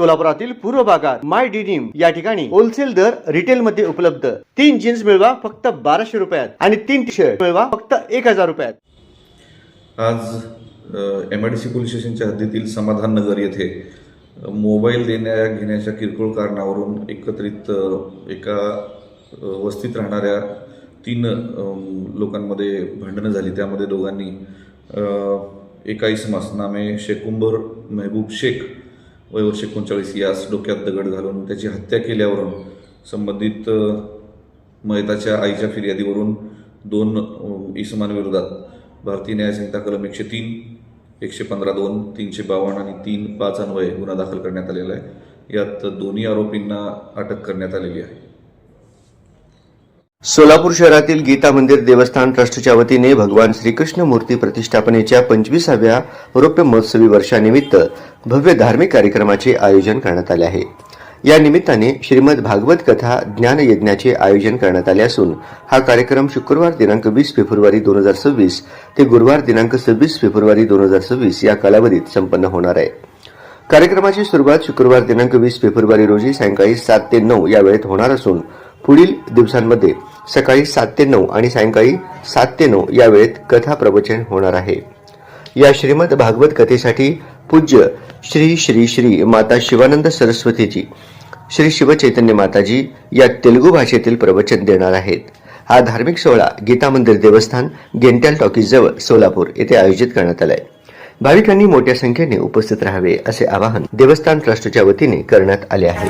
सोलापुरातील पूर्व भागात माय डिनिम या ठिकाणी होलसेल दर रिटेल मध्ये उपलब्ध। 3 जीन्स मिळवा फक्त 1200 रुपयात आणि 3 टी शर्ट मिळवा फक्त 1000 रुपयात। आज एमआयडीसी पोलीस स्टेशनच्या हद्दीतील समाधान नगर येथे मोबाईल देण्या घेण्याच्या किरकोळ कारणावरून एकत्रित एका वस्तीत राहणाऱ्या 3 लोकांमध्ये भांडणं झाली। त्यामध्ये दोघांनी एका इसमास नामे शेकुंबर मेहबूब शेख वय वर्ष 39 यास डोक्यात दगड घालून त्याची हत्या केल्यावरून संबंधित मयताच्या आईच्या फिर्यादीवरून 2 इसमांविरोधात भारतीय न्याय संहिता कलम 103, 115(2), 352 आणि 3(5) अन्वये गुन्हा दाखल करण्यात आलेला आहे। यात दोन्ही आरोपींना अटक करण्यात आलेली आहे। सोलापूर शहरातील गीता मंदिर देवस्थान ट्रस्टच्या वतीने भगवान श्रीकृष्ण मूर्ती प्रतिष्ठापनेच्या 25व्या रौप्य महोत्सवी वर्षानिमित्त भव्य धार्मिक कार्यक्रमाचे आयोजन करण्यात आले आहे। या निमित्ताने श्रीमद भागवत कथा ज्ञान यज्ञाचे आयोजन करण्यात आले असून हा कार्यक्रम शुक्रवार दिनांक 20 फेब्रुवारी 2026 ते गुरुवार दिनांक 26 फेब्रुवारी 2026 या कालावधीत संपन्न होणार आहे। कार्यक्रमाची सुरुवात शुक्रवार दिनांक 20 फेब्रुवारी रोजी सायंकाळी 7 ते 9 या वेळेत होणार असून पुढील दिवसांमध्ये सकाळी 7 ते 9 आणि सायंकाळी 7 ते 9 या वेळेत कथा प्रवचन होणार आहे। या श्रीमद भागवत कथेसाठी पूज्य श्री श्री श्री माता शिवानंद सरस्वतीजी श्री शिवचैतन्य माताजी या तेलुगू भाषेतील प्रवचन देणार आहेत। हा धार्मिक सोहळा गीता मंदिर देवस्थान गेंट्याल टॉकीज जवळ सोलापूर येथे आयोजित करण्यात आला आहे। भाविकांनी मोठ्या संख्येने उपस्थित राहावे असे आवाहन देवस्थान ट्रस्टच्या वतीने करण्यात आले आहे।